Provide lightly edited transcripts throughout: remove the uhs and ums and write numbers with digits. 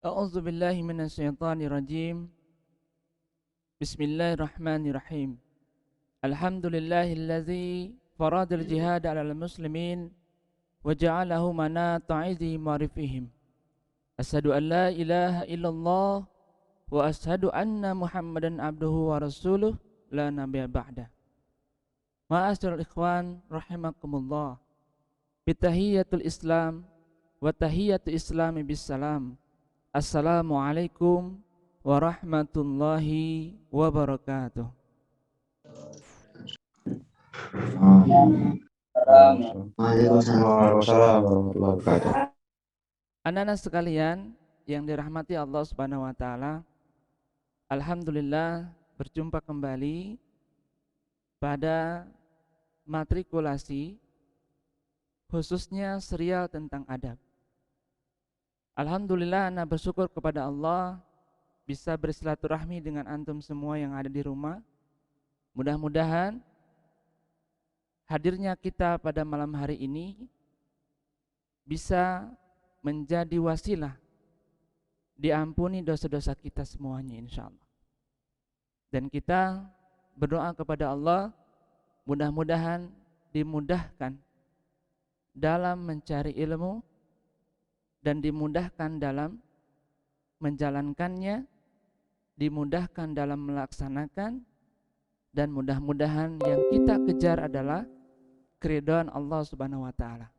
A'udzu billahi minasyaitonir rajim. Bismillahirrahmanirrahim. Alhamdulillahilladzi faradal jihad 'alal muslimin wa ja'alahu manata 'izihim wa rifihim. Asyhadu an la ilaha illallah wa asyhadu anna Muhammadan abduhu wa rasuluh la nabiyya ba'da. Ma'asyiral ikhwan rahimakumullah. Bitahiyatul Islam wa tahiyatul Islami bissalam. Assalamualaikum warahmatullahi wabarakatuh. Waalaikumsalam warahmatullahi wabarakatuh. Anak-anak sekalian yang dirahmati Allah Subhanahu wa taala, alhamdulillah berjumpa kembali pada matrikulasi khususnya serial tentang adab. Alhamdulillah ana bersyukur kepada Allah bisa bersilaturahmi dengan antum semua yang ada di rumah. Mudah-mudahan hadirnya kita pada malam hari ini bisa menjadi wasilah diampuni dosa-dosa kita semuanya insyaallah. Dan kita berdoa kepada Allah mudah-mudahan dimudahkan dalam mencari ilmu dan dimudahkan dalam menjalankannya, dimudahkan dalam melaksanakan, dan mudah-mudahan yang kita kejar adalah keridhaan Allah Subhanahu wa taala.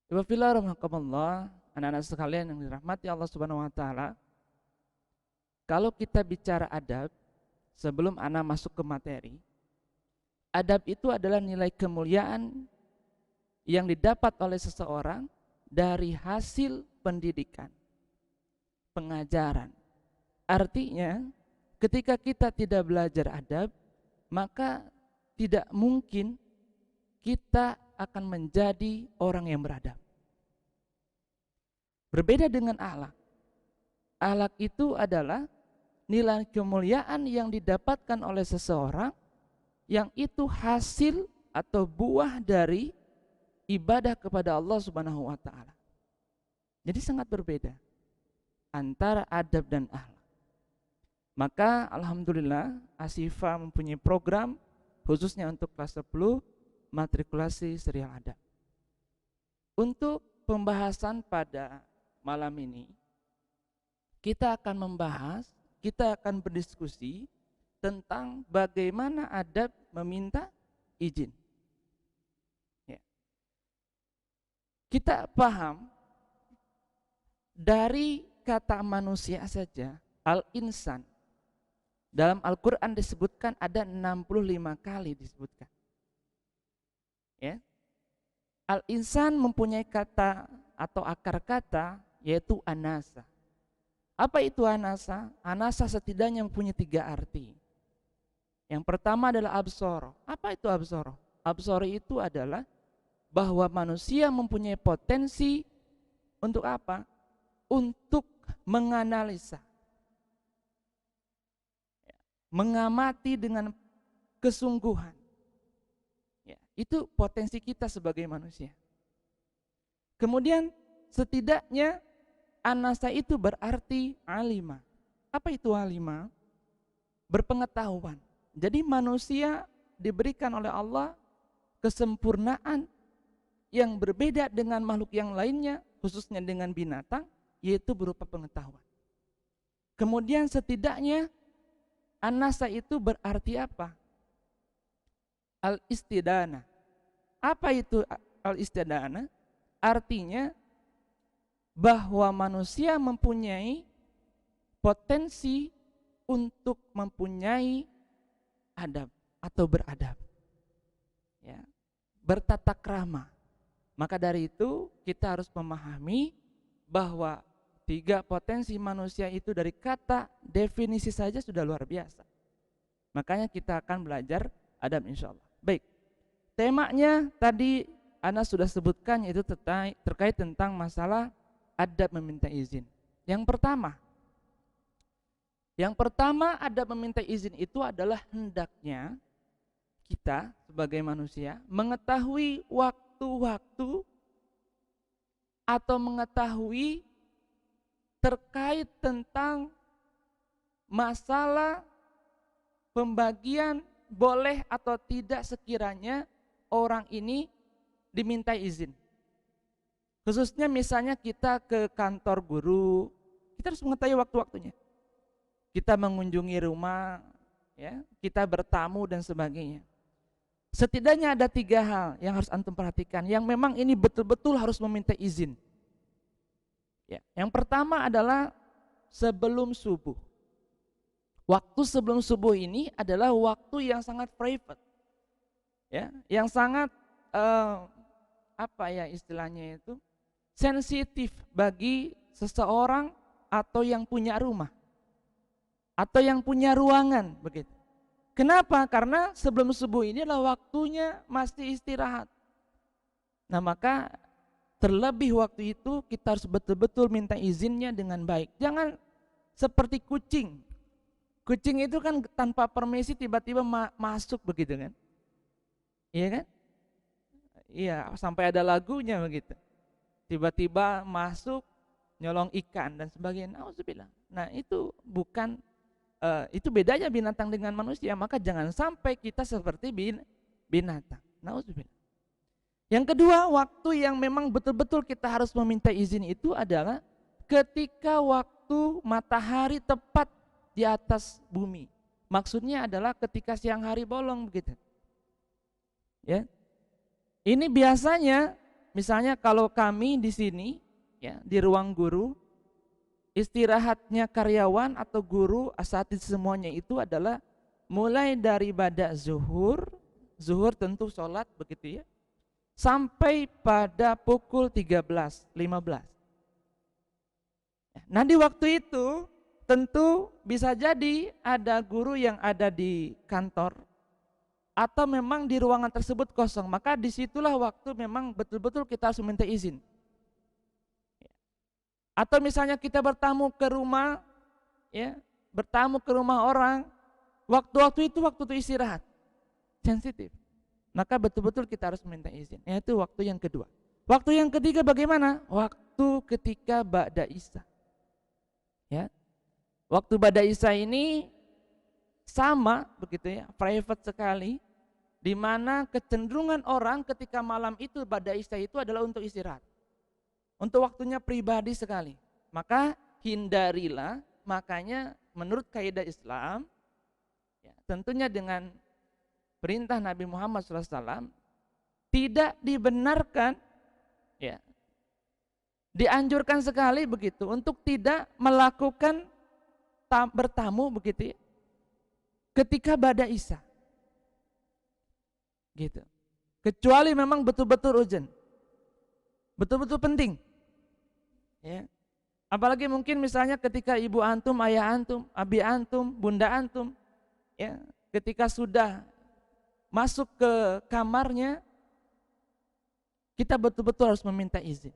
Ibu fillah rahimakumullah, anak-anak sekalian yang dirahmati Allah Subhanahu wa taala, kalau kita bicara adab, sebelum ana masuk ke materi, adab itu adalah nilai kemuliaan yang didapat oleh seseorang dari hasil pendidikan, pengajaran. Artinya, ketika kita tidak belajar adab, maka tidak mungkin kita akan menjadi orang yang beradab. Berbeda dengan akhlak. Akhlak itu adalah nilai kemuliaan yang didapatkan oleh seseorang yang itu hasil atau buah dari ibadah kepada Allah Subhanahu wa taala. Jadi sangat berbeda antara adab dan akhlak. Maka alhamdulillah Asifa mempunyai program khususnya untuk kelas 10 matrikulasi serial adab. Untuk pembahasan pada malam ini kita akan berdiskusi tentang bagaimana adab meminta izin. Kita paham dari kata manusia saja, al-insan. Dalam Al-Quran disebutkan ada 65 kali disebutkan. Ya. Al-insan mempunyai kata atau akar kata yaitu anasa. Apa itu anasa? Anasa setidaknya mempunyai 3 arti. Yang pertama adalah absoro. Apa itu absoro? Absoro itu adalah bahwa manusia mempunyai potensi untuk apa? Untuk menganalisa, mengamati dengan kesungguhan. Itu potensi kita sebagai manusia. Kemudian setidaknya anasa itu berarti alima. Apa itu alima? Berpengetahuan. Jadi manusia diberikan oleh Allah kesempurnaan yang berbeda dengan makhluk yang lainnya, khususnya dengan binatang, yaitu berupa pengetahuan. Kemudian setidaknya anasa itu berarti apa? Al-istidana. Apa itu al-istidana? Artinya bahwa manusia mempunyai potensi untuk mempunyai adab atau beradab, ya, bertata krama. Maka dari itu kita harus memahami bahwa 3 potensi manusia itu dari kata definisi saja sudah luar biasa. Makanya kita akan belajar adab insyaallah. Baik, temanya tadi Ana sudah sebutkan yaitu terkait tentang masalah adab meminta izin. Yang pertama adab meminta izin itu adalah hendaknya kita sebagai manusia mengetahui waktu-waktu atau mengetahui terkait tentang masalah pembagian boleh atau tidak sekiranya orang ini diminta izin. Khususnya misalnya kita ke kantor guru, kita harus mengetahui waktu-waktunya. Kita mengunjungi rumah, ya, kita bertamu dan sebagainya. Setidaknya ada 3 hal yang harus antum perhatikan, yang memang ini betul-betul harus meminta izin. Ya, yang pertama adalah sebelum subuh. Waktu sebelum subuh ini adalah waktu yang sangat private, ya, yang sangat apa ya istilahnya itu, sensitif bagi seseorang atau yang punya rumah atau yang punya ruangan begitu. Kenapa? Karena sebelum subuh ini adalah waktunya masih istirahat. Nah, maka terlebih waktu itu kita harus betul-betul minta izinnya dengan baik. Jangan seperti kucing. Kucing itu kan tanpa permisi tiba-tiba masuk begitu kan? Iya kan? Iya, sampai ada lagunya begitu. Tiba-tiba masuk nyolong ikan dan sebagainya. Nauzubillah. Nah, itu bukan itu bedanya binatang dengan manusia, maka jangan sampai kita seperti binatang. Nauzubillah. Yang kedua, waktu yang memang betul-betul kita harus meminta izin itu adalah ketika waktu matahari tepat di atas bumi. Maksudnya adalah ketika siang hari bolong begitu. Ya. Ini biasanya misalnya kalau kami di sini, ya, di ruang guru, istirahatnya karyawan atau guru, asatidz semuanya itu adalah mulai dari ba'da zuhur tentu sholat begitu ya, sampai pada pukul 13.15. Nah, di waktu itu tentu bisa jadi ada guru yang ada di kantor atau memang di ruangan tersebut kosong, maka disitulah waktu memang betul-betul kita harus minta izin. Atau misalnya kita bertamu ke rumah, ya, bertamu ke rumah orang, waktu-waktu itu istirahat, sensitif. Maka betul-betul kita harus minta izin. Yaitu waktu yang kedua. Waktu yang ketiga bagaimana? Waktu ketika ba'da isya. Ya. Waktu ba'da isya ini sama begitu ya, private sekali, di mana kecenderungan orang ketika malam itu ba'da isya itu adalah untuk istirahat. Untuk waktunya pribadi sekali. Maka hindarilah, makanya menurut kaidah Islam, ya, tentunya dengan perintah Nabi Muhammad SAW, tidak dibenarkan, ya, dianjurkan sekali begitu untuk tidak melakukan bertamu begitu ya, ketika ba'da isya. Gitu. Kecuali memang betul-betul urgent. Betul-betul penting. Ya. Apalagi mungkin misalnya ketika ibu antum, ayah antum, abi antum, bunda antum, ya, ketika sudah masuk ke kamarnya, kita betul-betul harus meminta izin.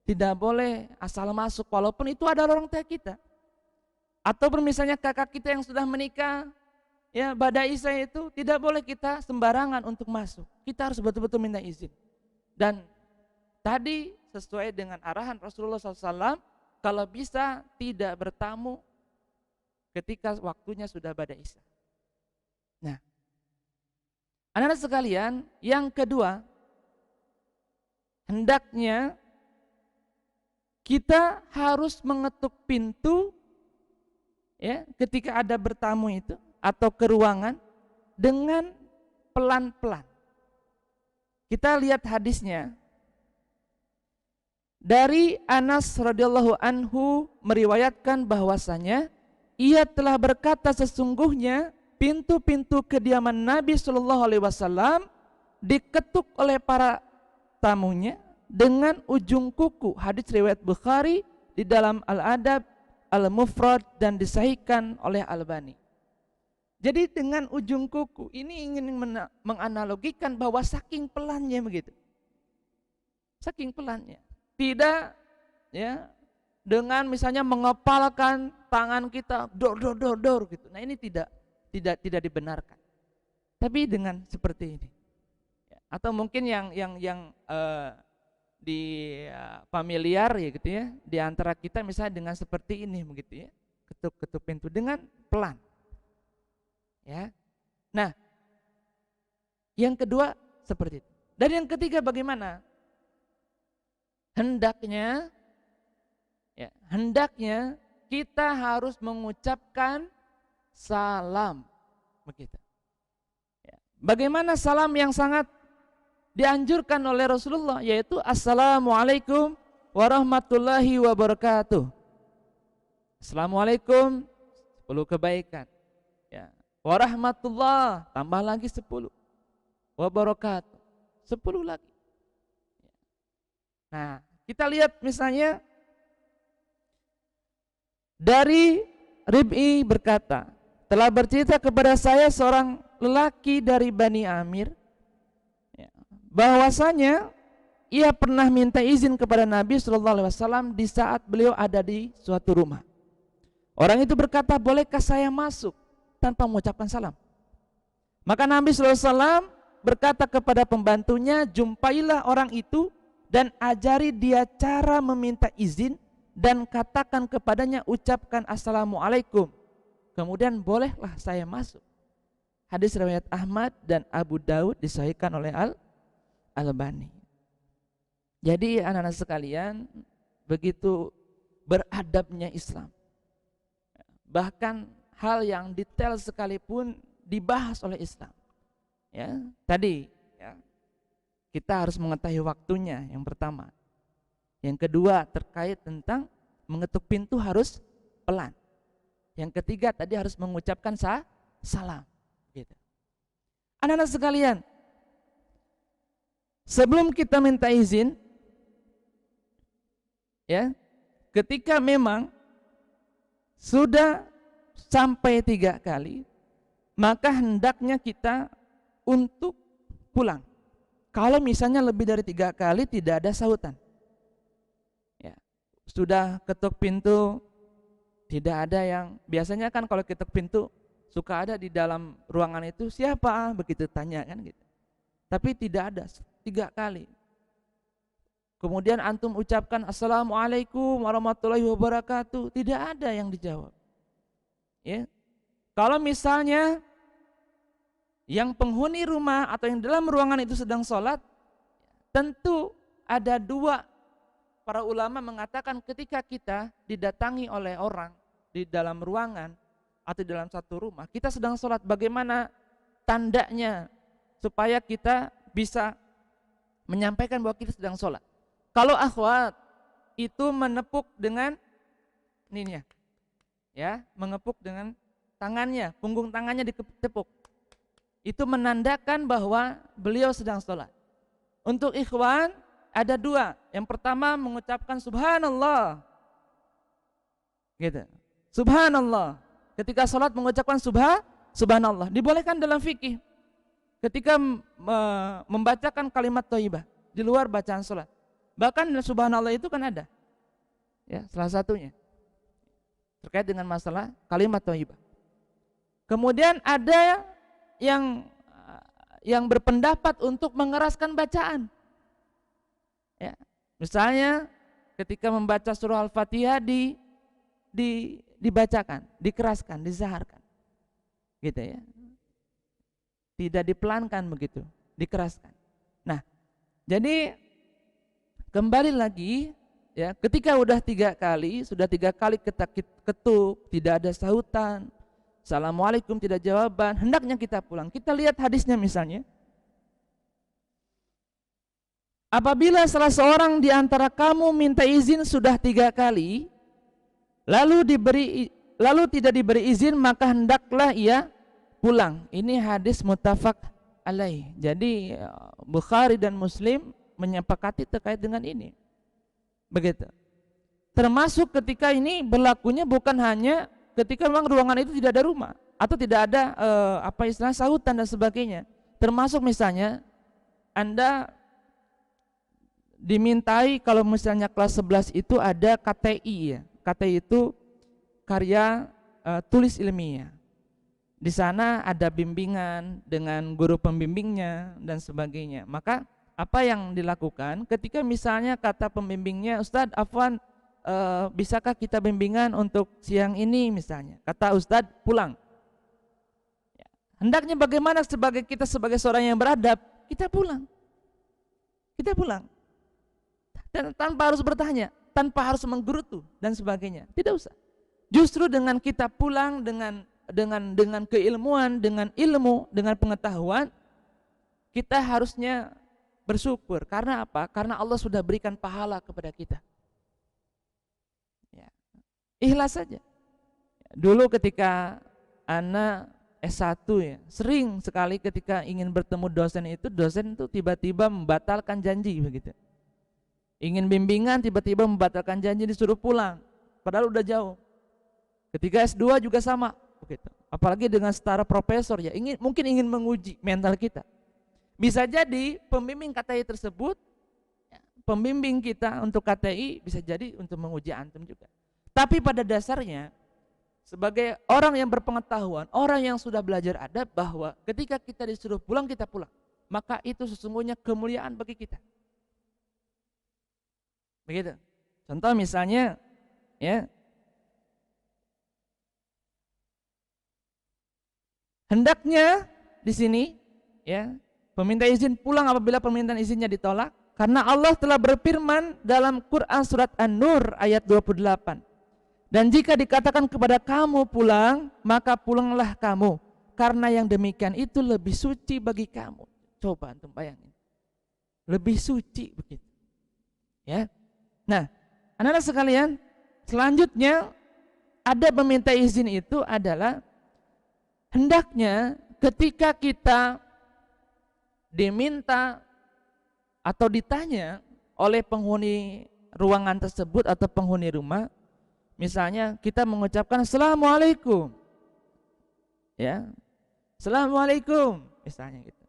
Tidak boleh asal masuk walaupun itu adalah orang tua kita. Atau misalnya kakak kita yang sudah menikah, ya, ba'da isya itu tidak boleh kita sembarangan untuk masuk. Kita harus betul-betul minta izin. Dan tadi sesuai dengan arahan Rasulullah SAW, kalau bisa tidak bertamu ketika waktunya sudah ba'da isya. Nah, anak-anak sekalian, yang kedua, hendaknya kita harus mengetuk pintu, ya, ketika ada bertamu itu atau ke ruangan dengan pelan-pelan. Kita lihat hadisnya. Dari Anas radhiyallahu anhu meriwayatkan bahwasanya ia telah berkata, sesungguhnya pintu-pintu kediaman Nabi Shallallahu Alaihi Wasallam diketuk oleh para tamunya dengan ujung kuku. Hadis riwayat Bukhari di dalam Al-Adab Al-Mufrad dan disahihkan oleh Albani. Jadi dengan ujung kuku ini ingin menganalogikan bahwa saking pelannya begitu, saking pelannya. Tidak, ya, dengan misalnya mengepalkan tangan kita dor gitu. Nah, ini tidak dibenarkan. Tapi dengan seperti ini. Atau mungkin yang familiar ya gitu ya, di antara kita misalnya dengan seperti ini begitu ya, ketuk-ketuk pintu dengan pelan. Ya. Nah, yang kedua seperti itu. Dan yang ketiga bagaimana? Hendaknya kita harus mengucapkan salam begitu. Ya. Bagaimana salam yang sangat dianjurkan oleh Rasulullah, yaitu Assalamualaikum warahmatullahi wabarakatuh. Assalamualaikum 10 kebaikan. Ya. Warahmatullah tambah lagi 10. Wabarakatuh 10 lagi. Nah, kita lihat misalnya dari Rib'i berkata, telah bercerita kepada saya seorang lelaki dari Bani Amir, bahwasanya ia pernah minta izin kepada Nabi SAW di saat beliau ada di suatu rumah. Orang itu berkata, bolehkah saya masuk tanpa mengucapkan salam? Maka Nabi SAW berkata kepada pembantunya, jumpailah orang itu dan ajari dia cara meminta izin dan katakan kepadanya, ucapkan Assalamualaikum, kemudian bolehlah saya masuk. Hadis riwayat Ahmad dan Abu Daud, disahihkan oleh Al-Albani. Jadi anak-anak sekalian, begitu beradabnya Islam. Bahkan hal yang detail sekalipun dibahas oleh Islam. Ya, tadi ya, kita harus mengetahui waktunya yang pertama. Yang kedua terkait tentang mengetuk pintu harus pelan. Yang ketiga tadi harus mengucapkan salam. Gitu. Anak-anak sekalian, sebelum kita minta izin, ya, ketika memang sudah sampai 3 kali, maka hendaknya kita untuk pulang. Kalau misalnya lebih dari 3 kali tidak ada sahutan, ya, sudah ketuk pintu tidak ada yang, biasanya kan kalau ketuk pintu suka ada di dalam ruangan itu, siapa, begitu tanya kan gitu. Tapi tidak ada 3 kali. Kemudian antum ucapkan Assalamualaikum warahmatullahi wabarakatuh, tidak ada yang dijawab. Ya. Kalau misalnya yang penghuni rumah atau yang dalam ruangan itu sedang sholat, tentu ada 2 para ulama mengatakan ketika kita didatangi oleh orang di dalam ruangan atau dalam satu rumah, kita sedang sholat, bagaimana tandanya supaya kita bisa menyampaikan bahwa kita sedang sholat. Kalau akhwat itu menepuk dengan ininya, ya, mengepuk dengan tangannya, punggung tangannya ditepuk, itu menandakan bahwa beliau sedang sholat. Untuk ikhwan ada 2. Yang pertama mengucapkan subhanallah, gitu. Subhanallah. Ketika sholat mengucapkan subhanallah. Dibolehkan dalam fikih. Ketika membacakan kalimat thayyibah di luar bacaan sholat. Bahkan subhanallah itu kan ada. Ya, salah satunya terkait dengan masalah kalimat thayyibah. Kemudian ada yang berpendapat untuk mengeraskan bacaan. Ya, misalnya ketika membaca surah Al-Fatihah dibacakan, dikeraskan, dizaharkan, gitu ya. Tidak dipelankan begitu, dikeraskan. Nah, jadi kembali lagi ya, ketika udah 3 kali, sudah 3 kali ketuk, tidak ada sahutan, Assalamualaikum tidak jawaban, hendaknya kita pulang. Kita lihat hadisnya misalnya. Apabila salah seorang di antara kamu minta izin sudah 3 kali, lalu tidak diberi izin, maka hendaklah ia pulang. Ini hadis muttafaq alaih. Jadi Bukhari dan Muslim menyepakati terkait dengan ini. Begitu. Termasuk ketika ini berlakunya bukan hanya ketika memang ruangan itu tidak ada rumah atau tidak ada sahutan dan sebagainya. Termasuk misalnya Anda dimintai, kalau misalnya kelas 11 itu ada KTI ya. KTI itu karya tulis ilmiah. Di sana ada bimbingan dengan guru pembimbingnya dan sebagainya. Maka apa yang dilakukan ketika misalnya kata pembimbingnya, Ustadz Afwan, bisakah kita bimbingan untuk siang ini misalnya, kata Ustadz pulang. Hendaknya bagaimana kita sebagai seorang yang beradab, kita pulang. Kita pulang. Dan tanpa harus bertanya, tanpa harus menggerutu dan sebagainya. Tidak usah. Justru dengan kita pulang dengan keilmuan, dengan ilmu, dengan pengetahuan, kita harusnya bersyukur. Karena apa? Karena Allah sudah berikan pahala kepada kita. Ya. Ikhlas saja. Dulu ketika anak S1 ya, sering sekali ketika ingin bertemu dosen itu tiba-tiba membatalkan janji begitu. Ingin bimbingan tiba-tiba membatalkan janji, disuruh pulang padahal udah jauh. Ketika S2 juga sama begitu. Apalagi dengan setara profesor ya, mungkin ingin menguji mental kita. Bisa jadi pembimbing KTI tersebut, pembimbing kita untuk KTI bisa jadi untuk menguji antum juga. Tapi pada dasarnya sebagai orang yang berpengetahuan, orang yang sudah belajar adab, bahwa ketika kita disuruh pulang, kita pulang. Maka itu sesungguhnya kemuliaan bagi kita. Begitu. Contoh misalnya, ya, hendaknya di sini, ya, peminta izin pulang apabila permintaan izinnya ditolak, karena Allah telah berfirman dalam Quran surat An-Nur ayat 28. Dan jika dikatakan kepada kamu pulang, maka pulanglah kamu, karena yang demikian itu lebih suci bagi kamu. Coba antum bayangin, lebih suci begitu. Ya. Nah, anak-anak sekalian, selanjutnya ada meminta izin itu adalah hendaknya ketika kita diminta atau ditanya oleh penghuni ruangan tersebut atau penghuni rumah, misalnya kita mengucapkan Assalamualaikum, ya, Assalamualaikum, misalnya gitu.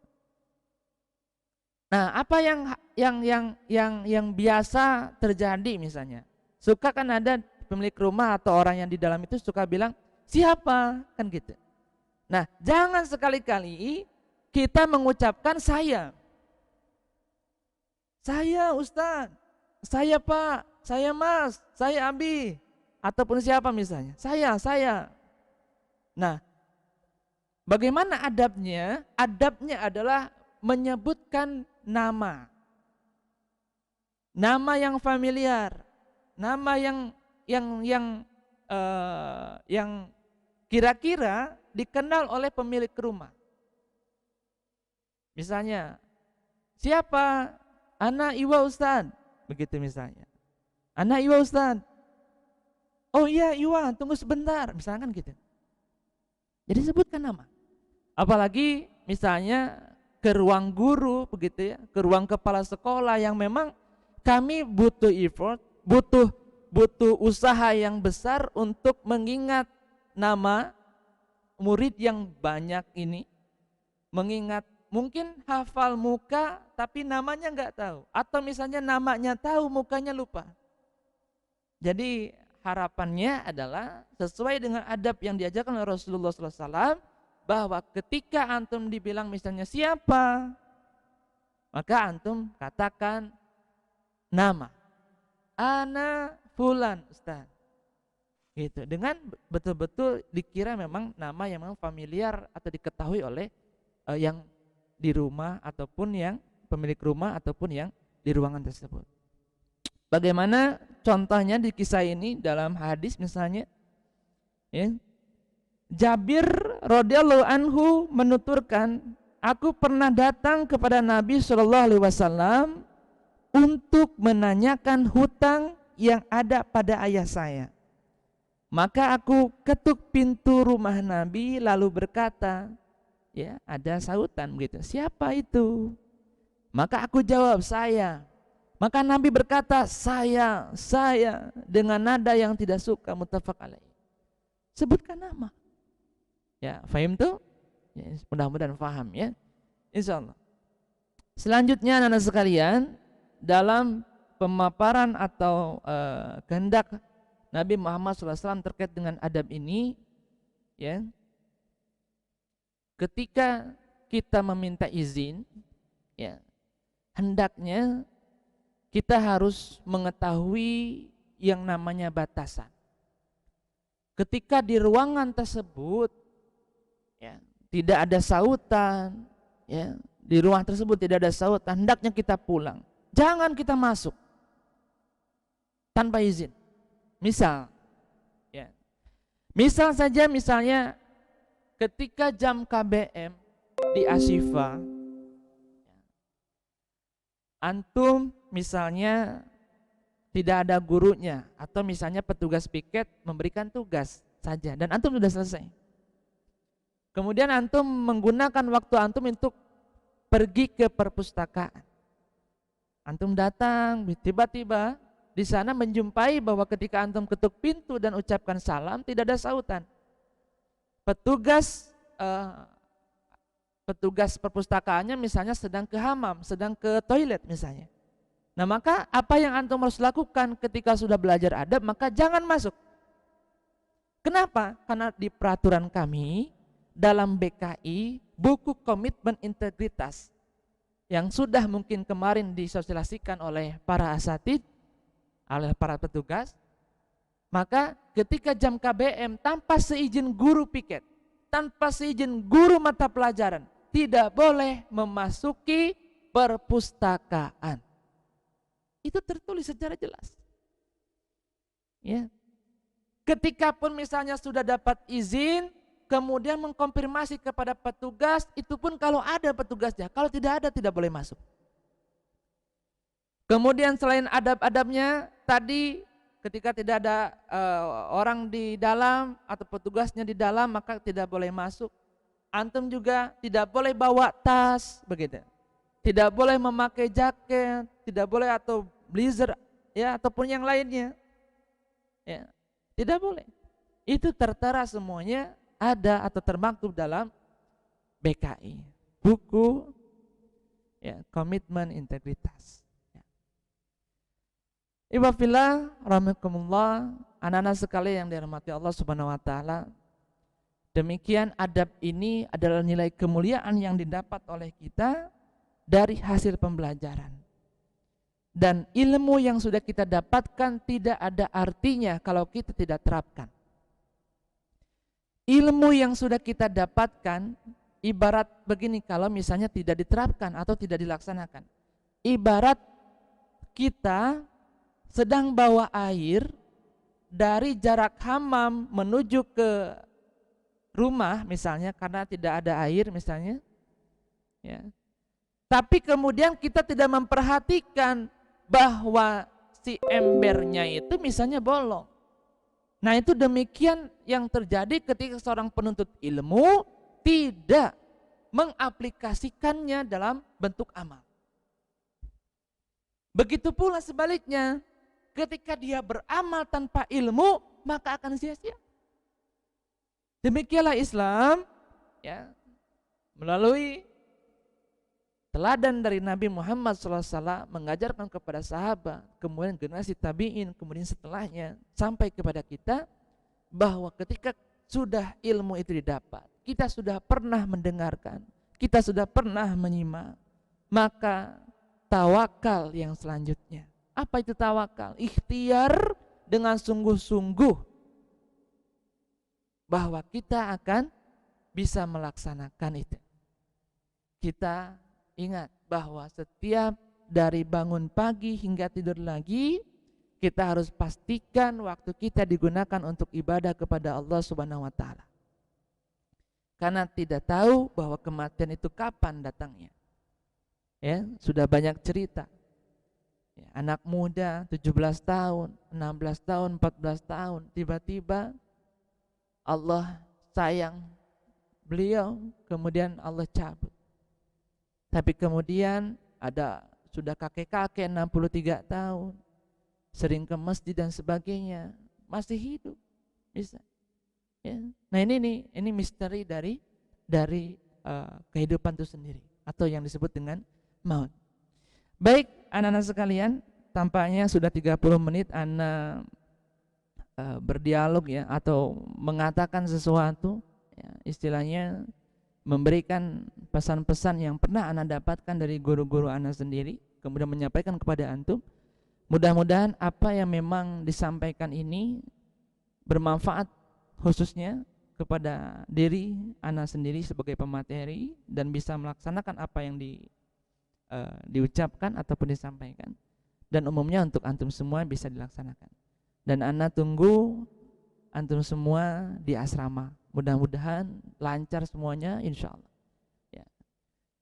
Nah, apa yang biasa terjadi misalnya, suka kan ada pemilik rumah atau orang yang di dalam itu suka bilang siapa, kan gitu. Nah, jangan sekali-kali kita mengucapkan saya Ustadz, saya Pak, saya Mas, saya Abi, ataupun siapa misalnya, saya. Nah, bagaimana adabnya? Adabnya adalah menyebutkan nama yang familiar, nama yang kira-kira dikenal oleh pemilik rumah. Misalnya, siapa? Ana Iwa Ustad, begitu misalnya. Ana Iwa Ustad. Oh iya Iwa, tunggu sebentar, misalkan gitu. Jadi sebutkan nama. Apalagi misalnya ke ruang guru begitu ya, ke ruang kepala sekolah yang memang kami butuh effort, butuh usaha yang besar untuk mengingat nama murid yang banyak ini, mengingat mungkin hafal muka tapi namanya nggak tahu, atau misalnya namanya tahu mukanya lupa. Jadi harapannya adalah sesuai dengan adab yang diajarkan oleh Rasulullah SAW, bahwa ketika antum dibilang misalnya siapa, maka antum katakan nama, ana fulan Ustaz, gitu, dengan betul-betul dikira memang nama yang memang familiar atau diketahui oleh yang di rumah ataupun yang pemilik rumah ataupun yang di ruangan tersebut. Bagaimana contohnya di kisah ini dalam hadis misalnya, ya, Jabir radhiyallahu anhu menuturkan, aku pernah datang kepada Nabi Shallallahu Alaihi Wasallam untuk menanyakan hutang yang ada pada ayah saya. Maka aku ketuk pintu rumah Nabi lalu berkata, ya, ada sautan begitu, siapa itu? Maka aku jawab, saya. Maka Nabi berkata, saya, dengan nada yang tidak suka, muttafaq alaih. Sebutkan nama. Ya, fahim tuh? Ya, mudah-mudahan faham ya. Insyaallah. Selanjutnya anak-anak sekalian, dalam pemaparan atau kehendak Nabi Muhammad SAW terkait dengan adab ini, ya, ketika kita meminta izin, ya, hendaknya kita harus mengetahui yang namanya batasan. Ketika di ruangan tersebut ya, tidak ada sautan, ya, di ruang tersebut tidak ada sautan, hendaknya kita pulang. Jangan kita masuk tanpa izin. Misal, ya, misal saja misalnya ketika jam KBM di Ashifa, antum misalnya tidak ada gurunya, atau misalnya petugas piket memberikan tugas saja dan antum sudah selesai. Kemudian antum menggunakan waktu antum untuk pergi ke perpustakaan. Antum datang, tiba-tiba di sana menjumpai bahwa ketika antum ketuk pintu dan ucapkan salam tidak ada sautan. Petugas perpustakaannya misalnya sedang ke hamam, sedang ke toilet misalnya. Nah, maka apa yang antum harus lakukan ketika sudah belajar adab, maka jangan masuk. Kenapa? Karena di peraturan kami dalam BKI, buku komitmen integritas yang sudah mungkin kemarin disosialisasikan oleh para asatid, oleh para petugas, maka ketika jam KBM tanpa seizin guru piket, tanpa seizin guru mata pelajaran, tidak boleh memasuki perpustakaan. Itu tertulis secara jelas. Ya. Ketika pun misalnya sudah dapat izin, kemudian mengkonfirmasi kepada petugas, itu pun kalau ada petugasnya, kalau tidak ada tidak boleh masuk. Kemudian selain adab-adabnya tadi, ketika tidak ada orang di dalam atau petugasnya di dalam, maka tidak boleh masuk. Antum juga tidak boleh bawa tas, begitu. Tidak boleh memakai jaket, tidak boleh atau blazer ya ataupun yang lainnya. Ya, tidak boleh. Itu tertera semuanya ada atau termaktub dalam BKI, buku ya, komitmen integritas. Ya. Ibadillah rahimakumullah, anak-anak sekalian yang dirahmati Allah Subhanahu wa taala. Demikian adab ini adalah nilai kemuliaan yang didapat oleh kita dari hasil pembelajaran. Dan ilmu yang sudah kita dapatkan tidak ada artinya kalau kita tidak terapkan. Ilmu yang sudah kita dapatkan ibarat begini, kalau misalnya tidak diterapkan atau tidak dilaksanakan. Ibarat kita sedang bawa air dari jarak hammam menuju ke rumah misalnya karena tidak ada air misalnya. Ya. Tapi kemudian kita tidak memperhatikan bahwa si embernya itu misalnya bolong. Nah, itu demikian yang terjadi ketika seorang penuntut ilmu tidak mengaplikasikannya dalam bentuk amal. Begitu pula sebaliknya, ketika dia beramal tanpa ilmu, maka akan sia-sia. Demikianlah Islam ya, melalui teladan dari Nabi Muhammad SAW mengajarkan kepada sahabat, kemudian generasi tabi'in, kemudian setelahnya sampai kepada kita, bahwa ketika sudah ilmu itu didapat, kita sudah pernah mendengarkan, kita sudah pernah menyimak, maka tawakal yang selanjutnya. Apa itu tawakal? Ikhtiar dengan sungguh-sungguh bahwa kita akan bisa melaksanakan itu. Kita ingat bahwa setiap dari bangun pagi hingga tidur lagi, kita harus pastikan waktu kita digunakan untuk ibadah kepada Allah Subhanahu wa taala. Karena tidak tahu bahwa kematian itu kapan datangnya. Ya, sudah banyak cerita. Ya, anak muda 17 tahun, 16 tahun, 14 tahun, tiba-tiba Allah sayang beliau, kemudian Allah cabut. Tapi kemudian ada sudah kakek-kakek 63 tahun, sering ke masjid dan sebagainya, masih hidup, bisa. Ya. Nah ini misteri dari kehidupan itu sendiri, atau yang disebut dengan maut. Baik anak-anak sekalian, tampaknya sudah 30 menit anak berdialog ya, atau mengatakan sesuatu ya, istilahnya memberikan pesan-pesan yang pernah ana dapatkan dari guru-guru ana sendiri, kemudian menyampaikan kepada antum. Mudah-mudahan apa yang memang disampaikan ini bermanfaat khususnya kepada diri ana sendiri sebagai pemateri dan bisa melaksanakan apa yang diucapkan ataupun disampaikan, dan umumnya untuk antum semua bisa dilaksanakan. Dan ana tunggu antum semua di asrama. Mudah-mudahan lancar semuanya insyaallah. Ya.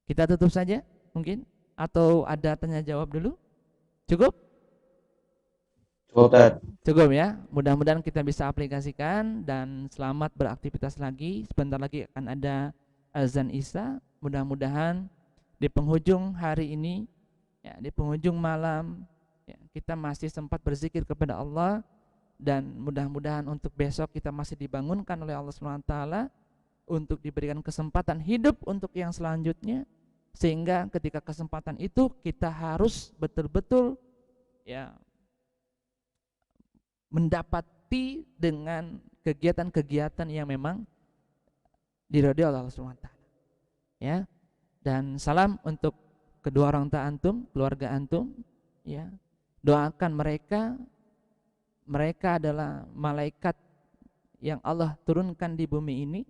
Kita tutup saja mungkin, atau ada tanya jawab dulu? Cukup? Cukup ya. Mudah-mudahan kita bisa aplikasikan, dan selamat beraktivitas lagi. Sebentar lagi akan ada azan Isya. Mudah-mudahan di penghujung hari ini, ya, di penghujung malam, ya, kita masih sempat berzikir kepada Allah, dan mudah-mudahan untuk besok kita masih dibangunkan oleh Allah SWT untuk diberikan kesempatan hidup untuk yang selanjutnya, sehingga ketika kesempatan itu kita harus betul-betul ya mendapati dengan kegiatan-kegiatan yang memang diridhoi oleh Allah SWT. Ya. Dan salam untuk kedua orang tua antum, keluarga antum, ya. Doakan mereka. Mereka adalah malaikat yang Allah turunkan di bumi ini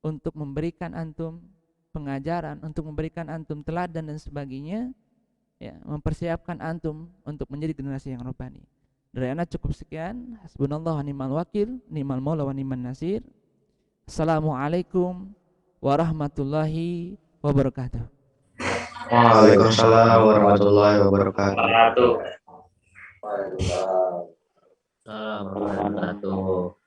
untuk memberikan antum pengajaran, untuk memberikan antum teladan dan sebagainya, ya, mempersiapkan antum untuk menjadi generasi yang robbani. Dari ana cukup sekian. Hasbunallah wa ni'mal wakil, ni'mal maula wa ni'man nasir. Assalamualaikum warahmatullahi wabarakatuh. Waalaikumsalam warahmatullahi wabarakatuh. Assalamualaikum warahmatullahi wabarakatuh.